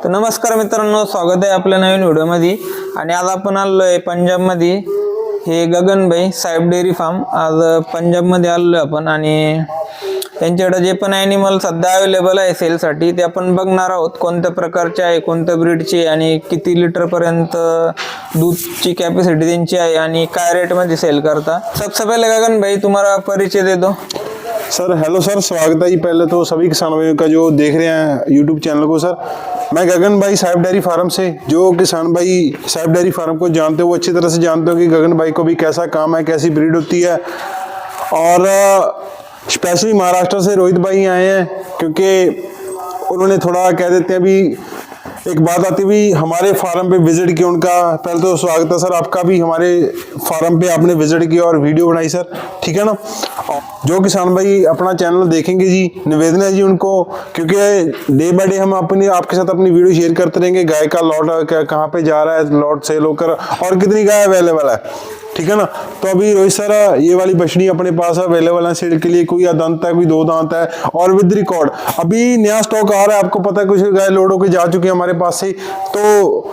तर नमस्कार मित्रांनो, स्वागत आहे आपल्या नवीन व्हिडिओमध्ये। आणि आज आपण आलोय पंजाबमध्ये। हे गगनभाई साहेब डेअरी फार्म आज पंजाबमध्ये आलोय आपण। आणि त्यांच्याकडे जे पण ॲनिमल सध्या अवेलेबल आहे सेलसाठी ते आपण बघणार आहोत। कोणत्या प्रकारचे आहे, कोणत्या ब्रीडचे आणि किती लिटर पर्यंत दूधची कॅपॅसिटी त्यांची आहे आणि काय रेट मध्ये सेल करता। सबसे पहले गगनभाई तुम्हारा परिचय दे दो। सर हेलो सर, स्वागत है जी पहले तो सभी किसान भाइयों का जो देख रहे हैं यूट्यूब चैनल को। सर मैं गगन भाई साहिब डेयरी फार्म से, जो किसान भाई साहिब डेयरी फार्म को जानते हो वो अच्छी तरह से जानते हो कि गगन भाई को भी कैसा काम है, कैसी ब्रीड होती है। और स्पेशली महाराष्ट्र से रोहित भाई आए हैं क्योंकि उन्होंने थोड़ा कह देते हैं अभी एक बात आती हुई हमारे फार्म पे विजिट किया। उनका पहले तो स्वागत है सर आपका भी, हमारे फार्म पे आपने विजिट किया और वीडियो बनाई सर, ठीक है ना। जो किसान भाई अपना चैनल देखेंगे जी, निवेदन है जी उनको, क्योंकि डे बाय डे हम अपनी आपके साथ अपनी वीडियो शेयर करते रहेंगे। गाय का लॉट कहाँ पे जा रहा है, लॉट सेल होकर, और कितनी गाय अवेलेबल है, ठीक है ना। तो अभी रोहित सर ये वाली बछड़ी अपने पास अवेलेबल है सेल के लिए। कोई दांत है, कोई 2 दांत है और विद रिकॉर्ड अभी नया स्टॉक आ रहा है। आपको पता है कुछ गाय लोड होकर जा चुकी है हमारे पास से, तो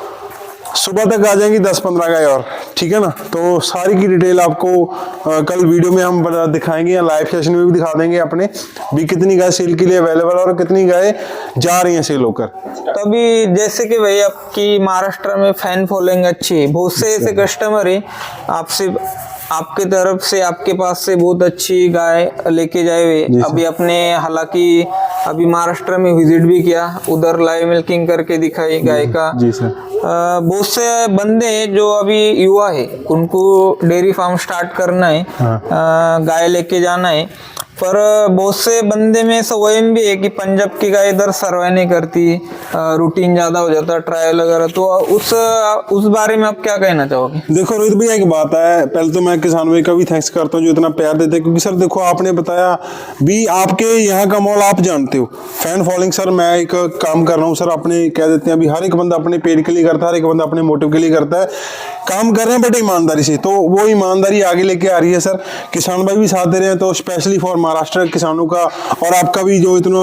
सुबह तक आ जाएंगी 10-15 गाय और, ठीक है ना। तो सारी की डिटेल आपको कल वीडियो में हम दिखाएंगे या लाइव सेशन में भी दिखा देंगे अपने भी कितनी गाय सेल के लिए अवेलेबल और कितनी गाय जा रही हैं सेल होकर। तो अभी जैसे कि भाई आपकी महाराष्ट्र में फैन फॉलोइंग अच्छी है, बहुत से ऐसे कस्टमर है आपसे आपके तरफ से आपके पास से बहुत अच्छी गाय लेके जाए हुए। अभी अपने हालांकि अभी महाराष्ट्र में विजिट भी किया, उधर लाइव मिल्किंग करके दिखाई गाय का। जी सर। बहुत से बंदे हैं जो अभी युवा है, उनको डेयरी फार्म स्टार्ट करना है, गाय लेके जाना है। पर बहुत से बंदे में ऐसा वहम भी है कि पंजाब की गाय इधर सर्वाइव नहीं करती, रूटीन ज्यादा हो जाता है, ट्रायल वगैरह। तो उस बारे में आप क्या कहना चाहोगे? देखो रोहित भैया एक बात है, पहले तो मैं किसान भाई का भी थैंक्स करता हूँ जो इतना प्यार देते हैं, क्योंकि सर देखो आपने बताया भी आपके यहाँ का माहौल आप जानते हो। फैन फॉलोइंग सर मैं एक काम कर रहा हूँ सर, अपने कह देते हैं अभी हर एक बंदा अपने पेट के लिए करता है, हर एक बंदा अपने मोटिव के लिए करता है, काम कर रहे हैं बट ईमानदारी से। तो वो ईमानदारी आगे लेके आ रही है सर। किसान भाई भी साथ दे रहे हैं, तो स्पेशली फॉर महाराष्ट्र के किसानों का और आपका भी जो इतना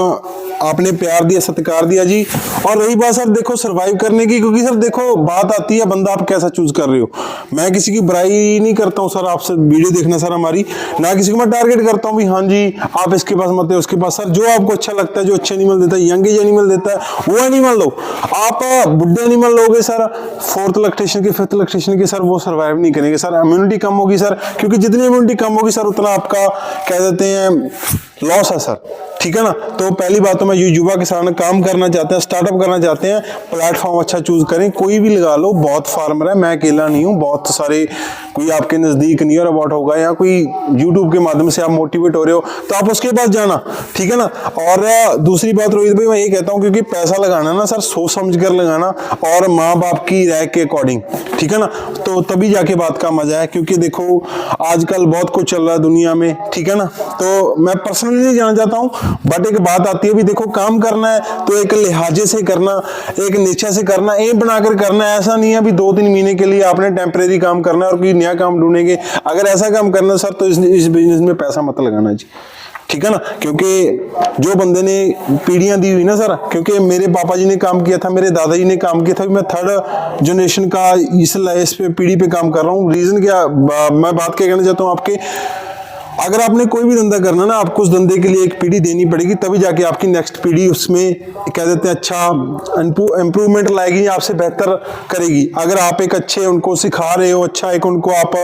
आपने प्यार दिया, सत्कार दिया जी। और रही बात सर देखो सर्वाइव करने की, क्योंकि सर देखो बात आती है बंदा आप कैसा चूज कर रहे हो। मैं किसी की बुराई नहीं करता हूँ सर, आपसे वीडियो देखना सर हमारी, ना किसी को मैं टारगेट करता हूँ भी हाँ जी आप इसके पास मत है उसके पास। सर जो आपको अच्छा लगता है, जो अच्छे एनिमल देता है, यंग एज एनिमल देता है, वो एनिमल लो। आप बुढ़े एनिमल लोगे सर 4th लैक्टेशन के 5th लैक्टेशन के, सर वो सर्वाइव नहीं करेंगे सर। इम्यूनिटी कम होगी सर, क्योंकि जितनी इम्यूनिटी कम होगी सर उतना आपका कह देते हैं लॉस है सर, ठीक है ना। तो पहली बात तो मैं युवा किसान काम करना चाहते हैं, स्टार्टअप करना चाहते हैं, प्लेटफॉर्म अच्छा चूज करें, कोई भी लगा लो। बहुत फार्मर है, मैं अकेला नहीं हूँ, बहुत सारे, कोई आपके नजदीक नियर अबाउट होगा या कोई यूट्यूब के माध्यम से आप मोटिवेट हो रहे हो तो आप उसके पास जाना, ठीक है ना। और दूसरी बात रोहित भाई मैं ये कहता हूँ, क्योंकि पैसा लगाना ना सर सोच समझ कर लगाना और माँ बाप की राय के अकॉर्डिंग, ठीक है ना, तो तभी जाके बात का मजा है। क्योंकि देखो आजकल बहुत कुछ चल रहा है दुनिया में, ठीक है ना। तो मैं पर्सनली नहीं जाना चाहता हूँ, बट एक बात आती है भी देखो काम करना है तो एक लिहाजे से करना, एक निश्चय से करना, एम बनाकर करना है। ऐसा नहीं है अभी 2-3 महीने के लिए आपने टेम्परेरी काम करना है और कोई नया काम ढूंढेंगे। अगर ऐसा काम करना है सर तो इस बिजनेस में पैसा मत लगाना जी, ठीक है ना। क्योंकि जो बंदे ने पीढ़ियां दी हुई ना सर, क्योंकि मेरे पापा जी ने काम किया था, मेरे दादाजी ने काम किया था, मैं 3rd जनरेशन का इस पीढ़ी पे काम कर रहा हूँ। रीजन क्या, मैं बात क्या कहना चाहता हूँ आपके, अगर आपने कोई भी धंधा करना ना आपको उस धंधे के लिए एक पीढ़ी देनी पड़ेगी, तभी जाके आपकी नेक्स्ट पीढ़ी उसमें कह देते हैं अच्छा इंप्रूवमेंट लाएगी, आपसे बेहतर करेगी। अगर आप एक अच्छे उनको सिखा रहे हो, अच्छा एक उनको आप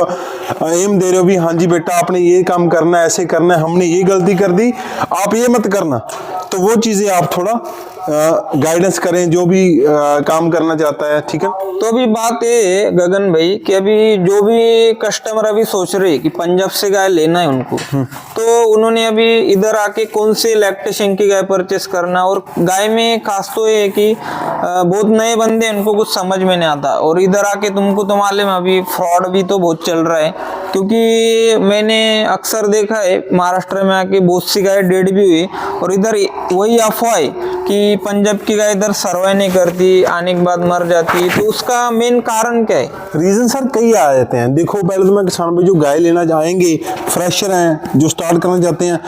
एम दे रहे हो भी हाँ जी बेटा आपने ये काम करना है, ऐसे करना है, हमने ये गलती कर दी आप ये मत करना, तो वो चीजें आप थोड़ा गाइडेंस करें जो भी काम करना चाहता है, ठीक है। तो अभी बात ये है गगन भाई कि अभी जो भी कस्टमर अभी सोच रहे हैं कि पंजाब से गाय लेना है उनको, तो उन्होंने अभी इधर आके कौन से लैक्टेशन की गाय परचेस करना। और गाय में खास तो ये है कि बहुत नए बंदे उनको कुछ समझ में नहीं आता, और इधर आके तुमको तो मालूम है अभी फ्रॉड भी तो बहुत चल रहा है। क्योंकि मैंने अक्सर देखा है महाराष्ट्र में आके बहुत सी गाय डेड भी हुई, और इधर वही अफवाह है कि पंजाब की गाय इधर सर्वाइव नहीं करती, आने के बाद मर जाती। तो उसका मेन कारण क्या है? रीजन सर कई आ जाते हैं। देखो पहले तो मैं किसान भाई जो गाय लेना चाहेंगे, फ्रेशर हैं, जो स्टार्ट करना चाहते हैं,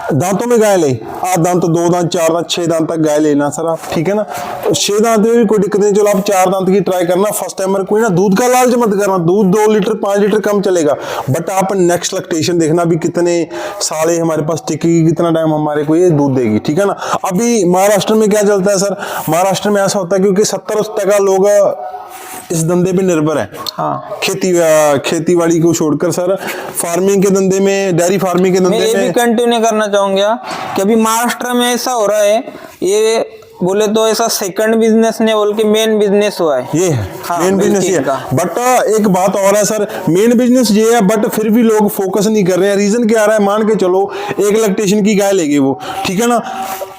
दांतों में गाय ले, 8 दांत, 2 दांत, 4 दांत, 6 दांत तक गाय लेना सर आप, ठीक है ना। 6 दांत में भी कोई दिक्कत नहीं, चलो आप 4 दांत की ट्राई करना। फर्स्ट टाइमर कोई ना दूध का लालच मत करना, दूध 2 लीटर 5 लीटर कम चलेगा, बट आप नेक्स्ट लैक्टेशन देखना भी कितने साले हमारे पास टिकेगी, कितना टाइम हमारे को ये दूध देगी, ठीक है ना। अभी महाराष्ट्र में क्या चलता है सर, महाराष्ट्र में ऐसा होता है क्योंकि 70% लोग इस धंधे पे निर्भर है। हाँ, खेतीबाड़ी को छोड़कर सर फार्मिंग के धंधे में, डेयरी फार्मिंग के मैं धंधे ये भी में। कंटिन्यू करना चाहूंगा कि अभी महाराष्ट्र में ऐसा हो रहा है, ये बोले तो ऐसा सेकंड बिजनेस नहीं बोल के मेन बिजनेस हुआ है। ये है हाँ, मेन बिजनेस ये मिल्किंग है, का। बट एक बात और है सर, मेन बिजनेस ये है बट फिर भी लोग फोकस नहीं कर रहे हैं। रीजन क्या आ रहा है, मान के चलो एक लैक्टेशन की गाय लेगी वो, ठीक है ना।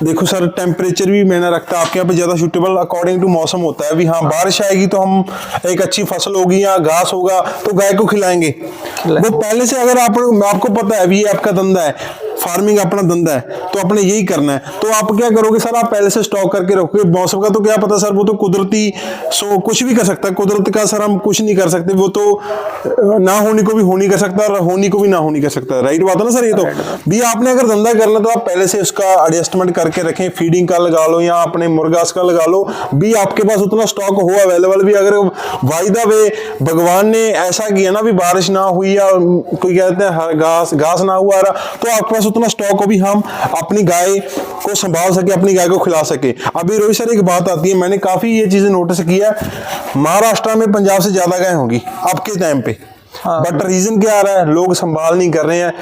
देखो सर टेम्परेचर भी मैंने रखता है आपके यहाँ पे ज्यादा सूटेबल अकॉर्डिंग टू मौसम होता है। अभी हाँ बारिश आएगी तो हम एक अच्छी फसल होगी या घास होगा तो गाय को खिलाएंगे। वो पहले से अगर आपको पता है अभी ये आपका धंधा है, फार्मिंग अपना धंधा है, तो अपने यही करना है, तो आप क्या करोगे सर, आप पहले से स्टॉक करके रखोगे। मौसम का तो क्या पता सर, वो तो कुदरती सो कुछ भी कर सकता है, कुदरत का सर हम कुछ नहीं कर सकते, वो तो ना होने को भी होनी कर सकता है और होनी को भी ना होनी कर सकता है, राइट बात है ना सर। ये तो भी आपने अगर धंधा करना तो आप पहले से उसका एडजस्टमेंट करके रखें, फीडिंग का लगा लो या अपने मुर्गास का लगा लो, भी आपके पास उतना स्टॉक हो अवेलेबल। भी अगर वाइदा वे भगवान ने ऐसा किया ना भी बारिश ना हुई या कोई कहते हैं घास ना हुआ तो आपके पास उतना स्टॉक हो भी हम अपनी गाय को संभाल सके, अपनी गाय को खिला सके। अभी रोहित सर एक बात आती है, मैंने काफी ये चीजें नोटिस किया, महाराष्ट्र में पंजाब से ज्यादा गाय होगी आपके टाइम पे, बट रीजन क्या आ रहा है, लोग संभाल नहीं कर रहे हैं।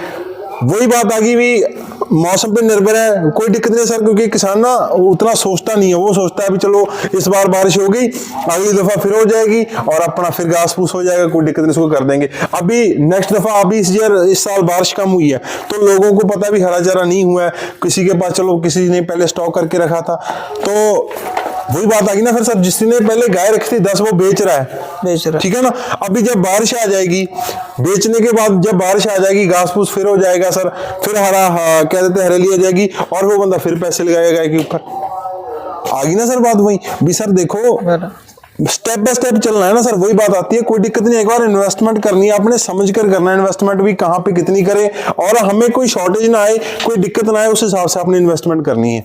वही बात आ गई भी मौसम पे निर्भर है, कोई दिक्कत नहीं सर, क्योंकि किसान ना उतना सोचता नहीं है, वो सोचता है भी चलो इस बार बारिश हो गई, अगली दफा फिर हो जाएगी और अपना फिर घास फूस हो जाएगा, कोई दिक्कत नहीं, इसको कर देंगे। अभी नेक्स्ट दफा अभी इस साल बारिश कम हुई है तो लोगों को पता भी हरा जरा नहीं हुआ है, किसी के पास चलो किसी ने पहले स्टॉक करके रखा था, तो वही बात आ गई ना फिर सर, जिसने पहले गाय रखी थी 10 वो बेच रहा है, ठीक है ना। अभी जब बारिश आ जाएगी, बेचने के बाद जब बारिश आ जाएगी घास फूस फिर हो जाएगा सर, फिर क्या कहते हैं हरेली आ जाएगी और वो बंदा फिर पैसे लगाएगा गाय के ऊपर। आ गई ना सर बात वही भी सर, देखो स्टेप बाय स्टेप चलना है ना सर, वही बात आती है। कोई दिक्कत नहीं, एक बार इन्वेस्टमेंट करनी है आपने समझ कर करना है, इन्वेस्टमेंट भी कहाँ पे कितनी करें और हमें कोई शॉर्टेज ना आए, कोई दिक्कत ना आए, उस हिसाब से आपने इन्वेस्टमेंट करनी है,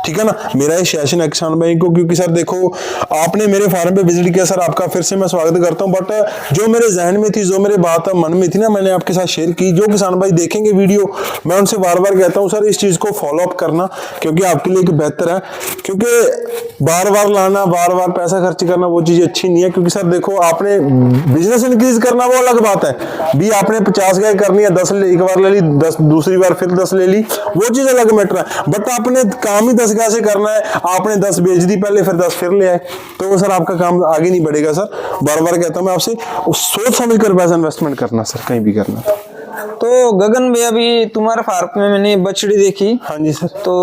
ठीक है ना। मेरा ये सेशन है किसान भाई को, क्योंकि सर देखो आपने मेरे फार्म पे विजिट किया सर, आपका फिर से मैं स्वागत करता हूं, बट जो मेरे जहन में थी, जो मेरे बात मन में थी ना, मैंने आपके साथ शेयर की। जो किसान भाई देखेंगे वीडियो, मैं उनसे बार बार कहता हूं सर इस चीज को फॉलो अप करना, क्योंकि आपके लिए बेहतर है, क्योंकि बार बार लाना, बार बार पैसा खर्च करना वो चीज अच्छी नहीं है। क्योंकि सर देखो आपने बिजनेस इंक्रीज करना वो अलग बात है, भी आपने 50 गाय करनी है, 10 एक बार ले ली, 10 दूसरी बार फिर 10 ले ली, वो चीज अलग मैटर है, बट आपने काम ही 10 गाय से करना है, आपने 10 बेच दी पहले फिर 10 फिर ले आए, तो सर आपका काम आगे नहीं बढ़ेगा सर। बार बार कहता हूं मैं आपसे, सोच समझ कर पैसा इन्वेस्टमेंट करना सर, कहीं भी करना। तो गगन भैया अभी तुम्हारे फार्म में मैंने बछड़ी देखी, हाँ जी सर, तो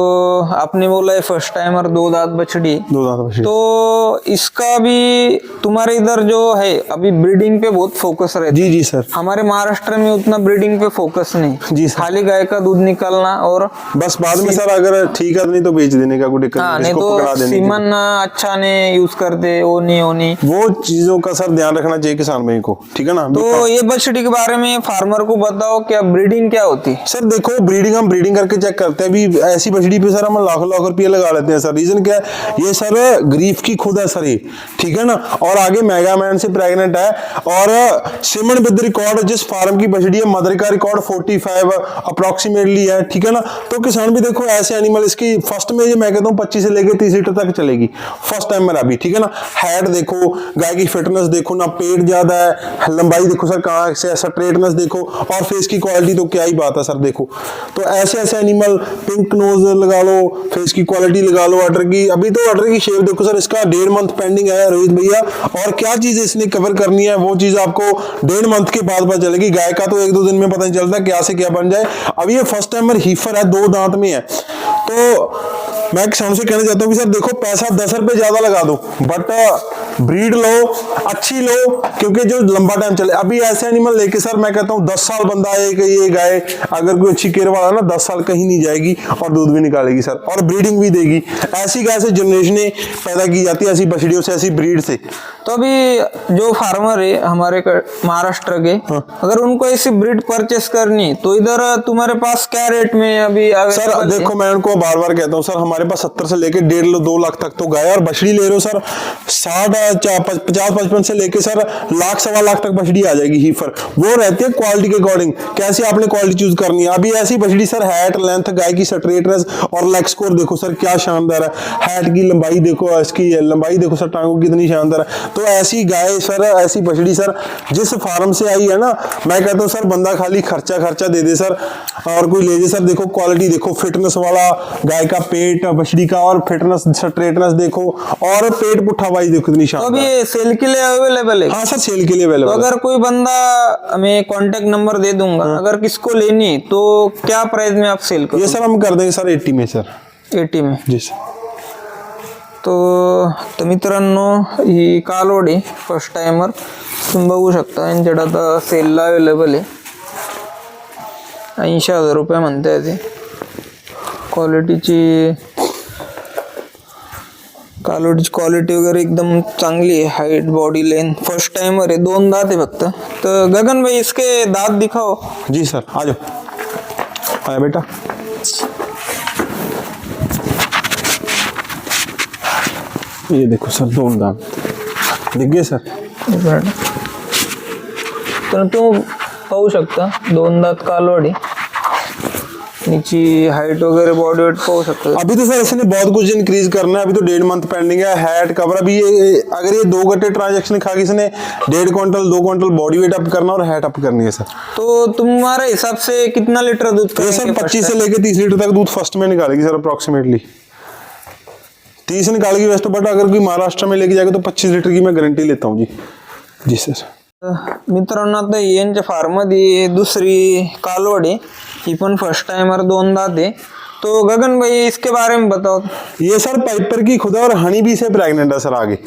आपने बोला है फर्स्ट टाइमर 2 दांत बछड़ी, 2 दांत बछड़ी, तो इसका भी तुम्हारे इधर जो है अभी ब्रीडिंग पे बहुत फोकस रहता है। जी जी सर, हमारे महाराष्ट्र में उतना ब्रीडिंग पे फोकस नहीं जी सर, खाली गाय का दूध निकालना और बस बाद में सर अगर ठीक है नहीं तो बेच देने का कोई दिक्कत नहीं, नहीं तो सीमन अच्छा ने यूज करते वो नहीं वो चीजों का सर ध्यान रखना चाहिए किसान भाई को, ठीक है ना। तो ये बछड़ी के बारे में फार्मर को बताओ, क्या ब्रीडिंग क्या होती? सर देखो ब्रीडिंग हम ब्रीडिंग करके चेक करते हैं, भी ऐसी बछड़ी पे सर हम लाखों रुपये लगा लेते हैं सर। रीजन क्या है, ये सर ग्रीफ की खुद है सर ये, ठीक है ना, और आगे मेगामैन से प्रेग्नेंट है और सिमन विद रिकॉर्ड, जिस फार्म की बछड़ी है मदर का रिकॉर्ड 45 अप्रोक्सीमेटली है, ठीक है ना। तो किसान भी देखो ऐसे एनिमल इसकी फर्स्ट में ये मैं कहता हूँ 25 से लेकर 30 लीटर तक चलेगी फर्स्ट टाइम में अभी, ठीक है ना। हेड देखो, गाय की फिटनेस देखो ना, पेट ज्यादा है, लंबाई देखो सर कहाँ से, स्ट्रेटनेस देखो और फेस की क्वालिटी तो क्या ही बात है सर। देखो तो ऐसे ऐसे एनिमल, पिंक नोज लगा लो, फेस की क्वालिटी लगा लो, अडर की, अभी तो अडर की शेप देखो सर, इसका 1.5 मंथ पेंडिंग है रोहित भैया, और क्या चीज इसने कवर करनी है वो चीज आपको 1.5 मंथ के बाद पता चलेगी। गाय का तो 1-2 दिन में पता नहीं चलता क्या से क्या बन जाए। अब ये फर्स्ट टाइमर हीफर है, 2 दांत में है, तो मैं किसान से कहना चाहता हूँ कि सर देखो पैसा 10 रुपए ज्यादा लगा दो, बट ब्रीड लो, अच्छी लो, क्योंकि जो लंबा टाइम चले। अभी ऐसे एनिमल लेके सर मैं कहता हूँ 10 साल बंदा आएगा, ये गाय अगर कोई अच्छी केयर वाला ना 10 साल कहीं नहीं जाएगी और दूध भी निकालेगी सर, और ब्रीडिंग भी देगी। ऐसी गाय से जनरेशनें पैदा की जाती है, ऐसी बछड़ियों से, ऐसी ब्रीड से। तो अभी जो फार्मर है हमारे महाराष्ट्र के, अगर उनको ऐसी ब्रीड परचेस करनी तो इधर तुम्हारे पास क्या रेट में अभी सर देखो, मैं उनको बार बार कहता हूँ सर, हमारे पास 70 से लेके 1.5 2 लाख तक तो गाय, और बछड़ी ले रहे हो सर 50-55 से लेके सर लाख 1.25 लाख तक बछड़ी आ जाएगी हीफर। वो रहती है क्वालिटी के अकॉर्डिंग, कैसी आपने क्वालिटी चूज करनी है। अभी ऐसी बछड़ी सर, हैट लेंथ गाय की, स्ट्रेटनेस और लेग स्कोर देखो सर क्या शानदार है। हैट की लंबाई देखो, इसकी लंबाई देखो सर, टांगों की कितनी शानदार है। तो ऐसी गाय सर, ऐसी बछड़ी सर जिस फार्म से आई है ना, मैं कहता हूँ सर बंदा खाली खर्चा दे दे सर और कोई ले जाए सर। देखो क्वालिटी देखो, फिटनेस वाला गाय का पेट, बछड़ी का, और फिटनेस स्ट्रेटनेस देखो, और पेट पुट्ठा वाइज देखो कितनी तो शानदार। अभी ये सेल के लिए अवेलेबल है? हाँ सर, सेल के लिए तो अवेलेबल। अगर कोई बंदा, मैं कांटेक्ट नंबर दे दूंगा, अगर किसको लेनी तो क्या प्राइस में आप सेल ये करोगे? सर हम कर देंगे सर 80 में सर। 80 में? जी सर। तो मित्रांनो, ही कालवडी फर्स्ट टाइमर तुम्ही बघू शकता, यांच्याकडे आता सेलला अवेलेबल आहे. 80,000 रुपये म्हणते ते. कालवडीची क्वालिटी वगैरे एकदम चांगली आहे. Height, body length, first timer आहे. 2 दात आहे फक्त. तर गगन भाई इसके दात दिखाओ. जी सर, आ जाओ, आया बेटा। ये देखो सर, 2 दांत दिख गए सर। तर तुम्ही पाहू शकता 2 दात कालवडी. नीचे हाइट वगैरह बॉडी वेट पाहू सकते हो. अभी तो सर इसने बहुत कुछ इंक्रीज करना है, अभी तो 1.5 मंथ पेंडिंग है। हैट कवर अभी ये, अगर ये 2 गट्टे ट्रांजेक्शन खा के इसने 1.5 quintal 2 quintal body weight up करना और हैट अप करनी है सर। तो तुम्हारे हिसाब से कितना लीटर दूध ये सर 25 से लेके 30 लीटर तक दूध फर्स्ट में निकालेगी सर, अप्रोक्सीमेटली 30 निकालेगी वैसे तो, बट अगर कोई महाराष्ट्र में लेके जाएगा तो 25 लीटर की मैं गारंटी लेता हूँ जी। जी सर। मित्रांनो, आता यांच्या फार्म मध्ये दुसरी कालवडी, ही पण फर्स्ट टाइमर 2 दात आहे. तो गगन भाई इसके बारे में बताओ. ये सर पाइपर की खुदा और हनी बी से प्रेग्नेंट है सर आगे,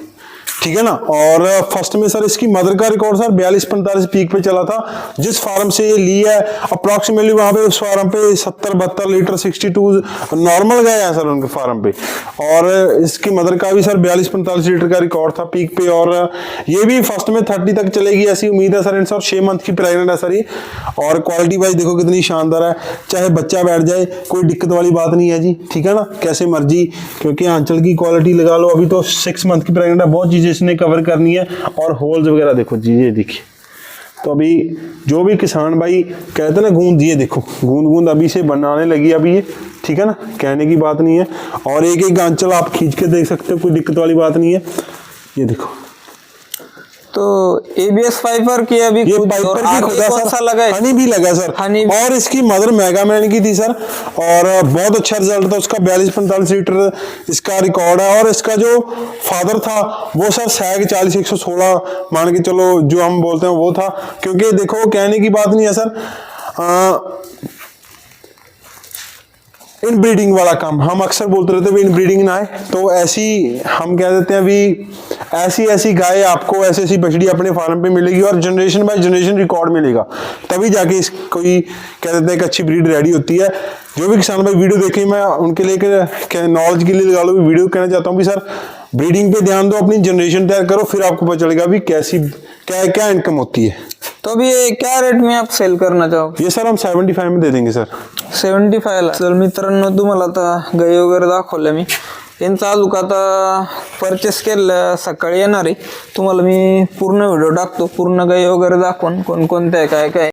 ठीक है ना। और फर्स्ट में सर इसकी मदर का रिकॉर्ड सर 42-45 पीक पे चला था। जिस फार्म से ये ली है अप्रोक्सीमेटली वहां पे उस फार्म पे 70-72 लीटर 62 नॉर्मल गए हैं सर उनके फार्म पे। और इसकी मदर का भी सर 42-45 लीटर का रिकॉर्ड था पीक पे, और ये भी फर्स्ट में 30 तक चलेगी ऐसी उम्मीद है सर इनसे। और 6 मंथ की प्रेग्नेंट है सर ये। और क्वालिटी वाइज देखो कितनी शानदार है, चाहे बच्चा बैठ जाए कोई दिक्कत वाली बात नहीं है जी, ठीक है ना, कैसे मर्जी। क्योंकि आंचल की क्वालिटी लगा लो, अभी तो 6 मंथ की प्रेग्नेंट है, बहुत चीजें इसने कवर करनी है। और होल्स वगैरह देखो जी, ये देखिए। तो अभी जो भी किसान भाई कहते हैं ना गूंद, ये देखो गूंद अभी से बनाने लगी अभी ये, ठीक है ना, कहने की बात नहीं है। और एक एक आंचल आप खींच के देख सकते हो, कोई दिक्कत वाली बात नहीं है। ये देखो, तो ABS फाइबर की अभी ये खुद, पाइपर और की आगे खुदा कौन सा लगा है? हनी भी लगा सर। हनी, और इसकी मदर मेगामैन की थी सर, और बहुत अच्छा रिजल्ट था उसका। 42-45 लीटर इसका रिकॉर्ड है। और इसका जो फादर था वो सर सैग 40-116 मान के चलो, जो हम बोलते हैं वो था। क्योंकि देखो कहने की बात नहीं है सर, इन ब्रीडिंग वाला काम हम अक्सर बोलते रहते हैं, इन ब्रीडिंग ना है तो ऐसी हम कह देते हैं अभी ऐसी गाय आपको, ऐसी बछड़ी अपने फार्म पे मिलेगी, और जनरेशन बाय जनरेशन रिकॉर्ड मिलेगा, तभी जाके इस कोई कह देते हैं कि अच्छी ब्रीड रेडी होती है। जो भी किसान भाई वीडियो देखें, मैं उनके लिए नॉलेज के लिए लगा लो वीडियो कहना चाहता हूँ भी सर ब्रीडिंग पे ध्यान दो, अपनी जनरेशन तैयार करो, फिर आपको पता चलेगा भी कैसी क्या इनकम होती है। तो अभी ये क्या रेट में आप सेल करना चाहोगे? ये सर हम 75 में दे देंगे सर। 75 ला. तर मित्रांनो, तुम्हाला आता गाई वगैरे दाखवल्या मी. यांचा अजून आता परचेस केलं सकाळी येणार आहे. तुम्हाला मी पूर्ण व्हिडिओ टाकतो, पूर्ण गाई वगैरे दाखवून कोणकोणत्या काय काय